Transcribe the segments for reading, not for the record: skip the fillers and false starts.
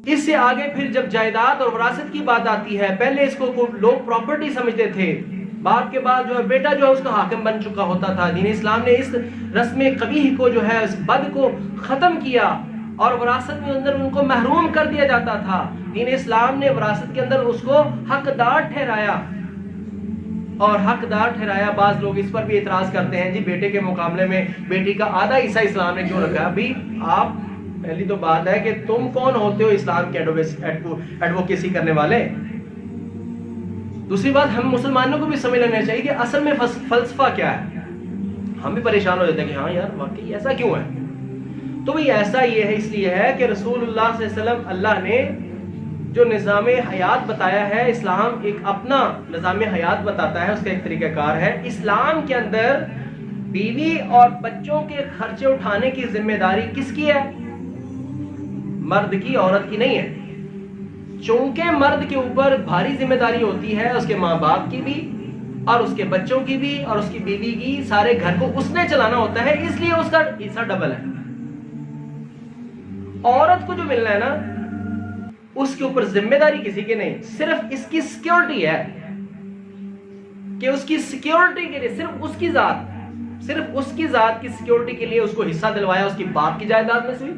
اس سے آگے پھر جب جائیداد اور وراثت کی بات آتی ہے، پہلے اس کو لوگ پراپرٹی سمجھتے تھے، باپ کے بعد جو ہے بیٹا جو ہے اس کا حاکم بن چکا ہوتا تھا۔ دین اسلام نے اس رسم قبیح کو جو ہے اس بد کو ختم کیا اور وراثت میں اندر ان کو محروم کر دیا جاتا تھا۔ دین اسلام نے وراثت کے اندر اس کو حقدار ٹھہرایا اور حقدار ٹھہرایا۔ بعض لوگ اس پر بھی اعتراض کرتے ہیں، جی بیٹے کے مقابلے میں بیٹی کا آدھا حصہ اسلام نے کیوں رکھا؟ ابھی آپ پہلی تو بات ہے کہ تم کون ہوتے ہو اسلام کے ایڈوکیسی کرنے والے؟ دوسری بات ہم مسلمانوں کو بھی سمجھ لینا چاہیے کہ اصل میں فلسفہ کیا ہے۔ ہم بھی پریشان ہو جاتے ہیں کہ ہاں یار واقعی ایسا کیوں ہے؟ تو بھئی ایسا یہ ہے، اس لیے ہے کہ رسول اللہ صلی اللہ علیہ وسلم، اللہ نے جو نظام حیات بتایا ہے، اسلام ایک اپنا نظام حیات بتاتا ہے، اس کا ایک طریقہ کار ہے۔ اسلام کے اندر بیوی اور بچوں کے خرچے اٹھانے کی ذمہ داری کس کی ہے؟ مرد کی، عورت کی نہیں ہے۔ چونکہ مرد کے اوپر بھاری ذمہ داری ہوتی ہے اس کے ماں باپ کی بھی اور اس کے بچوں کی بھی اور اس کی بیوی کی، سارے گھر کو اس نے چلانا ہوتا ہے، اس لیے اس کا حصہ ڈبل ہے۔ عورت کو جو ملنا ہے نا، اس کے اوپر ذمہ داری کسی کی نہیں، صرف اس کی سیکیورٹی ہے کہ اس کی سیکیورٹی کے لیے صرف اس کی ذات کی سیکیورٹی کے لیے اس کو حصہ دلوایا، اس کی باپ کی جائیداد میں سے بھی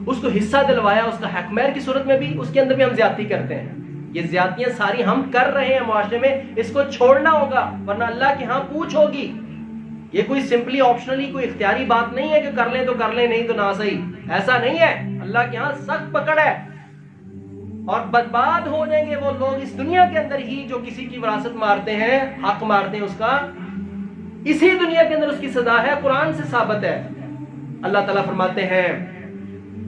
اس کو حصہ دلوایا، اس کا حق مہر کی صورت میں بھی۔ اس کے اندر بھی ہم زیادتی کرتے ہیں، یہ زیادتیاں ساری ہم کر رہے ہیں معاشرے میں، اس کو چھوڑنا ہوگا ورنہ اللہ کے ہاں پوچھ ہوگی۔ یہ کوئی سمپلی آپشنلی کوئی اختیاری بات نہیں ہے کہ کر لیں تو کر لیں، نہیں تو نہ صحیح، ایسا نہیں ہے۔ اللہ کے ہاں سخت پکڑ ہے اور برباد ہو جائیں گے وہ لوگ اس دنیا کے اندر ہی جو کسی کی وراثت مارتے ہیں، حق مارتے ہیں اس کا، اسی دنیا کے اندر اس کی سزا ہے، قرآن سے ثابت ہے۔ اللہ تعالیٰ فرماتے ہیں،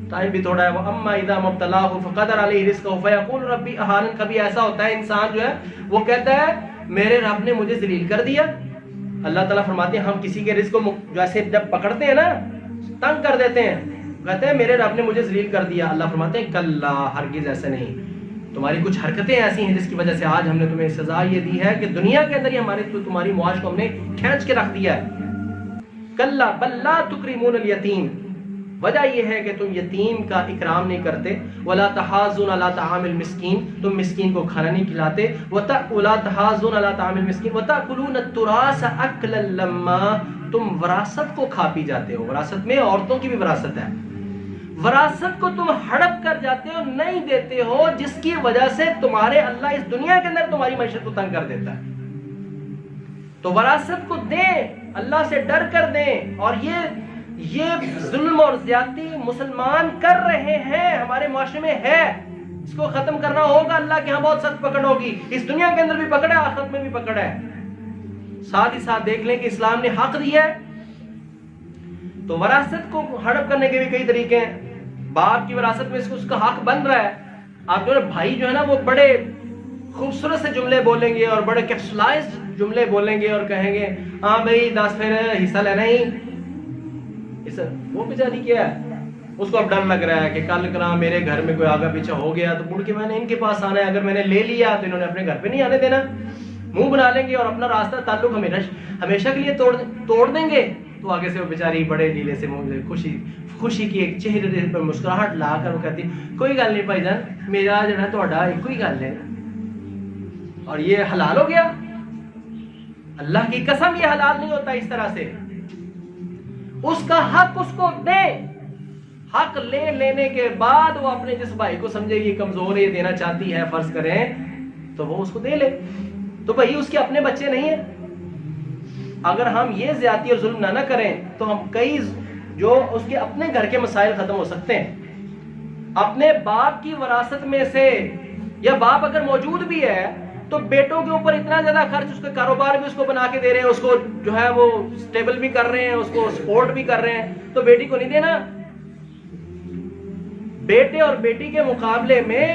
ٹائم بھی تھوڑا ہے، وَأَمَّا إِذَا مَبْتَلَاهُ فَقَدَرَ عَلَيْهِ رِزْقَهُ فَيَقُولُ رَبِّي أَهَانَنِ۔ کبھی ایسا ہوتا ہے انسان جو ہے وہ کہتا ہے میرے رب نے مجھے ذلیل کر دیا۔ اللہ تعالیٰ فرماتے ہیں ہم کسی کے رزق کو جیسے جب پکڑتے ہیں نا، تنگ کر دیتے ہیں، کہتے ہیں میرے رب نے مجھے ذلیل کر دیا۔ اللہ فرماتے ہیں کلا، ہرگز ایسا نہیں، تمہاری کچھ حرکتیں ایسی ہیں جس کی وجہ سے آج ہم نے تمہیں سزا یہ دی ہے کہ دنیا کے اندر ہی تمہاری معاش کو ہم نے کھینچ کے رکھ دیا ہے۔ کلا بل لا تکرمون الیتیم، وجہ یہ ہے کہ تم یتیم کا اکرام نہیں کرتے، ولا تحاضون علی طعام المسکین، تم مسکین کو کھانا نہیں کھلاتے، ولا تحاضون علی طعام المسکین وتأکلون التراث اکلا لما، تم وراثت کو کھا پی جاتے ہو۔ وراثت میں عورتوں کی بھی وراثت ہے، وراثت کو تم ہڑپ کر جاتے ہو، نہیں دیتے ہو، جس کی وجہ سے تمہارے اللہ اس دنیا کے اندر تمہاری معیشت کو تنگ کر دیتا ہے۔ تو وراثت کو دیں، اللہ سے ڈر کر دیں، اور یہ ظلم اور زیادتی مسلمان کر رہے ہیں، ہمارے معاشرے میں ہے، اس کو ختم کرنا ہوگا۔ اللہ کے ہاں بہت سخت پکڑ ہوگی، اس دنیا کے اندر بھی پکڑ ہے، آخرت میں بھی پکڑ ہے۔ ساتھ ہی ساتھ دیکھ لیں کہ اسلام نے حق دیا ہے، تو وراثت کو ہڑپ کرنے کے بھی کئی طریقے ہیں۔ باپ کی وراثت میں اس کا حق بن رہا ہے، آپ جو ہے بھائی جو ہے نا وہ بڑے خوبصورت سے جملے بولیں گے اور بڑے کیپسولائزڈ جملے بولیں گے اور کہیں گے ہاں بھائی 10 پھر حصہ لینا ہی۔ وہ بیچاری کیا ہے، اس کو اب ڈر لگ رہا ہے کہ کل کنا میرے گھر میں کوئی آگا پیچھا ہو گیا تو مڑ کے میں نے ان کے پاس آنا ہے، اگر میں نے لے لیا تو انہوں نے اپنے گھر پہ نہیں آنے دینا، منہ بنا لیں گے اور اپنا راستہ تعلق ہمیشہ کے لیے توڑ دیں گے۔ تو آگے سے وہ بیچاری بڑے نیلے سے منہ خوشی کی ایک چہرے پر مسکراہٹ لا کر وہ کہتی کوئی گل نہیں بھائی جان، میرا جو ہے تہاڈا ایک ہی گل ہے، اور یہ حلال ہو گیا۔ اللہ کی قسم یہ حلال نہیں ہوتا اس طرح سے۔ اس کا حق اس کو دے، حق لینے کے بعد وہ اپنے جس بھائی کو سمجھے یہ کمزور ہے، یہ دینا چاہتی ہے، فرض کریں تو وہ اس کو دے لے، تو بھائی اس کے اپنے بچے نہیں ہیں۔ اگر ہم یہ زیادتی اور ظلم نہ کریں تو ہم کئی جو اس کے اپنے گھر کے مسائل ختم ہو سکتے ہیں۔ اپنے باپ کی وراثت میں سے، یا باپ اگر موجود بھی ہے تو بیٹوں کے اوپر اتنا زیادہ خرچ، اس کا کاروبار بھی اس کو بنا کے دے رہے ہیں، اس کو جو ہے وہ سٹیبل بھی کر رہے ہیں، اس کو سپورٹ بھی کر رہے ہیں، تو بیٹی کو نہیں دینا۔ بیٹے اور بیٹی کے مقابلے میں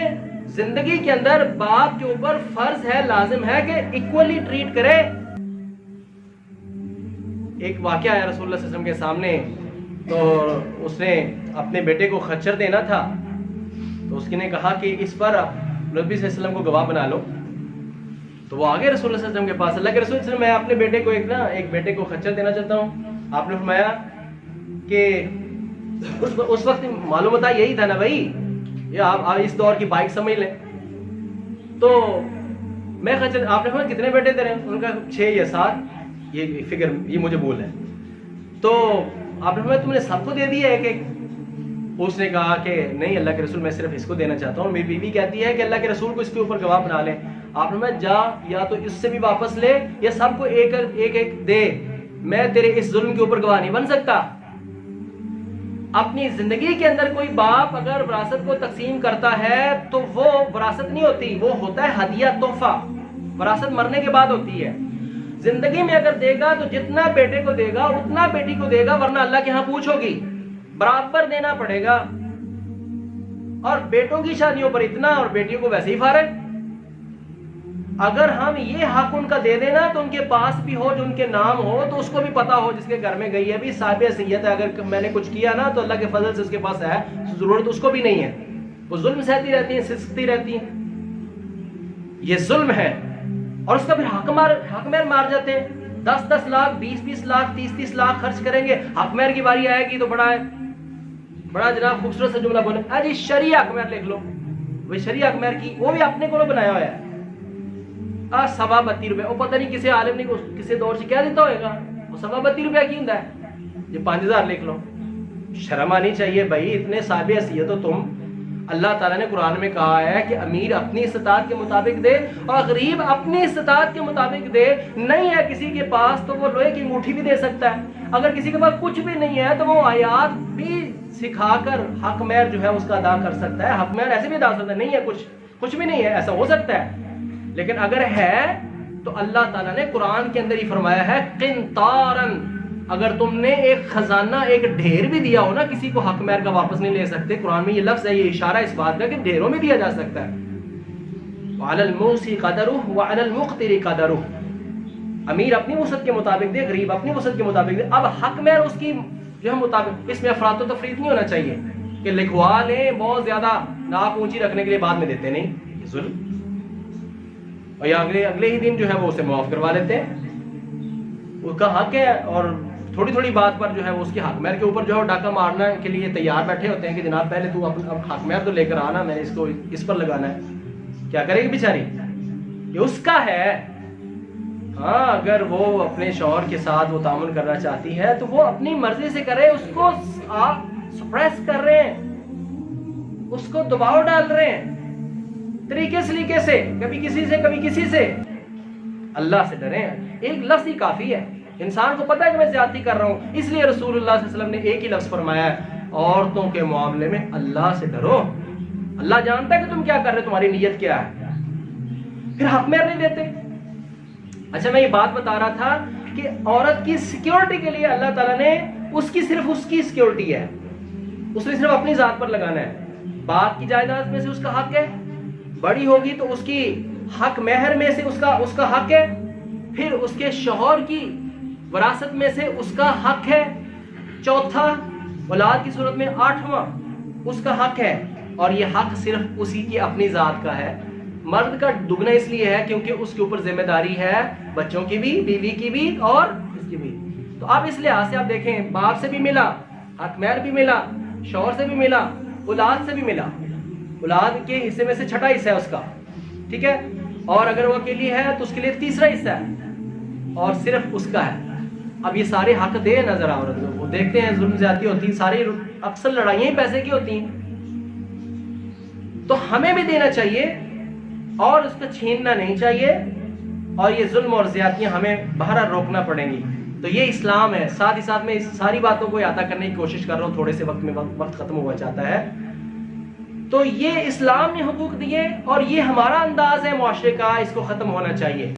زندگی کے اندر باپ کے اوپر فرض ہے، لازم ہے کہ ایکولی ٹریٹ کرے۔ ایک واقعہ ہے رسول اللہ صلی اللہ علیہ وسلم کے سامنے، تو اس نے اپنے بیٹے کو خچر دینا تھا، تو اس نے کہا کہ اس پر نبی صلی اللہ علیہ وسلم کو گواہ بنا لو۔ تو وہ آگے رسول اللہ صلی اللہ علیہ وسلم کے پاس، اللہ کے رسول صلی اللہ علیہ وسلم میں اپنے بیٹے کو ایک بیٹے کو خچر دینا چاہتا ہوں۔ آپ نے فرمایا کہ اس وقت معلوم ہوتا یہی تھا نا بھائی، یہ آپ اس دور کی بائک سمجھ لیں. تو میں آپ نے کہا کتنے بیٹے تیرے؟ ان کا 6 یا 7 یہ فگر یہ مجھے بول ہے. تو آپ نے کہا تم نے سب کو دے دیا ایک ایک؟ اس نے کہا کہ نہیں اللہ کے رسول میں صرف اس کو دینا چاہتا ہوں. میری بیوی کہتی ہے کہ اللہ کے رسول کو اس کے اوپر گواہ بنا لیں. آپ نے کہا جا یا تو اس سے بھی واپس لے یا سب کو ایک ایک دے، میں تیرے اس ظلم کے اوپر گواہ نہیں بن سکتا. اپنی زندگی کے اندر کوئی باپ اگر وراثت کو تقسیم کرتا ہے تو وہ وراثت نہیں ہوتی، وہ ہوتا ہے ہدیہ، تحفہ. وراثت مرنے کے بعد ہوتی ہے. زندگی میں اگر دے گا تو جتنا بیٹے کو دے گا اتنا بیٹی کو دے گا، ورنہ اللہ کے ہاں پوچھو گی، برابر دینا پڑے گا. اور بیٹوں کی شادیوں پر اتنا اور بیٹیوں کو ویسے ہی فارغ. اگر ہم یہ حق ان کا دے دینا تو ان کے پاس بھی ہو جو ان کے نام ہو، تو اس کو بھی پتا ہو جس کے گھر میں گئی ہے بھی صاحب حیثیت ہے، اگر میں نے کچھ کیا نا تو اللہ کے فضل سے اس کے پاس ہے، ضرورت اس کو بھی نہیں ہے. وہ ظلم سہتی رہتی ہیں، سسکتی رہتی ہیں. یہ ظلم ہے. اور اس کا پھر حق مہر مار جاتے ہیں. 10 لاکھ 20 لاکھ 30 لاکھ خرچ کریں گے، حق مہر کی باری آئے گی تو بڑا جناب خوبصورت سا جملہ بولے جی شرعی حق مہر لکھ لو. وہ شرعی حق مہر کی وہ بھی اپنے کو بنایا ہوا ہے 32 روپے. وہ پتہ نہیں کسی عالم نے کسی دور سے کیا دیتا ہوئے گا، وہ 32 روپے کی ہوندا ہے. یہ 5000 لکھ لو. شرم آنی چاہیے بھائی، اتنے صاحب حیثیت ہو تم. اللہ تعالیٰ نے قرآن میں کہا ہے کہ امیر اپنی استطاعت کے مطابق دے اور غریب اپنی استطاعت کے مطابق دے. نہیں ہے کسی کے پاس تو وہ لوہے کی انگوٹھی بھی دے سکتا ہے. اگر کسی کے پاس کچھ بھی نہیں ہے تو وہ آیات بھی سکھا کر حق مہر جو ہے اس کا ادا کر سکتا ہے. حق مہر ایسے بھی ادا کر سکتا ہے. نہیں ہے کچھ بھی نہیں ہے، ایسا ہو سکتا ہے. لیکن اگر ہے تو اللہ تعالیٰ نے قرآن کے اندر ہی فرمایا ہے قنطارن. اگر تم نے ایک خزانہ ایک ڈھیر بھی دیا ہو نا، کسی کو حق مہر کا واپس نہیں لے سکتے. قرآن میں یہ لفظ ہے، یہ اشارہ اس بات کا کہ ڈھیروں میں دیا جا سکتا ہے. وعلی الموسی قدرہ وعلی المقتر قدرہ. امیر اپنی وسعت کے مطابق دے، غریب اپنی وسعت کے مطابق دے. اب حق مہر اس کی جو ہے مطابق، اس میں افراط و تفریط نہیں ہونا چاہیے کہ لکھوا لیں بہت زیادہ ناک اونچی رکھنے کے لیے بعد میں دیتے نہیں. یہ ظلم. اور یا اگلے ہی دن جو ہے وہ اسے معاف کروا لیتے ہیں. اس کا حق ہے اور تھوڑی بات پر جو ہے وہ اس کی حق مہر کے اوپر جو ہے ڈاکہ مارنے کے لیے تیار بیٹھے ہوتے ہیں کہ جناب پہلے تو اب حق مہر تو لے کر آنا، میں نے اس کو اس پر لگانا ہے. کیا کرے گی بیچاری؟ یہ اس کا ہے. ہاں اگر وہ اپنے شوہر کے ساتھ وہ تعامل کرنا چاہتی ہے تو وہ اپنی مرضی سے کرے. اس کو آپ سپریس کر رہے ہیں، اس کو دباؤ ڈال رہے ہیں طریقے سلیقے سے، کبھی کسی سے کبھی کسی سے. اللہ سے ڈریں. ایک لفظ ہی کافی ہے. انسان کو پتہ ہے کہ میں زیادتی کر رہا ہوں، اس لیے رسول اللہ صلی اللہ علیہ وسلم نے ایک ہی لفظ فرمایا ہے، عورتوں کے معاملے میں اللہ سے ڈرو. اللہ جانتا ہے کہ تم کیا کر رہے، تمہاری نیت کیا ہے. پھر حق مہر نہیں دیتے. اچھا میں یہ بات بتا رہا تھا کہ عورت کی سیکیورٹی کے لیے اللہ تعالیٰ نے اس کی سیکیورٹی ہے، اس نے صرف اپنی ذات پر لگانا ہے. باپ کی جائیداد میں سے اس کا حق ہے، بڑی ہوگی تو اس کی حق مہر میں سے اس کا حق ہے. پھر اس کے شوہر کی وراثت میں سے اس کا حق ہے. چوتھا اولاد کی صورت میں 8واں اس کا حق ہے. اور یہ حق صرف اسی کی اپنی ذات کا ہے. مرد کا دگنا اس لیے ہے کیونکہ اس کے اوپر ذمہ داری ہے بچوں کی بھی، بیوی کی بھی اور اس کی بھی. تو اب اس لحاظ سے آپ دیکھیں، باپ سے بھی ملا، حق مہر بھی ملا، شوہر سے بھی ملا، اولاد سے بھی ملا. اولاد کے حصے میں سے 6واں حصہ ہے اس کا، ٹھیک ہے. اور اگر وہ اکیلی ہے تو اس کے لیے 3واں حصہ ہے اور صرف اس کا ہے. اب یہ سارے حق دے نظر عورت کو، وہ دیکھتے ہیں ظلم زیادتی ہوتی ہے، ساری اکثر لڑائیاں ہی پیسے کی ہوتی ہیں. تو ہمیں بھی دینا چاہیے اور اس کو چھیننا نہیں چاہیے. اور یہ ظلم اور زیادتیاں ہمیں بہرحال روکنا پڑیں گی. تو یہ اسلام ہے. ساتھ ہی ساتھ میں اس ساری باتوں کو احاطہ کرنے کی کوشش کر رہا ہوں، تھوڑے سے وقت میں وقت ختم ہوا چاہتا ہے. تو یہ اسلام نے حقوق دیے اور یہ ہمارا انداز ہے معاشرے کا، اس کو ختم ہونا چاہیے.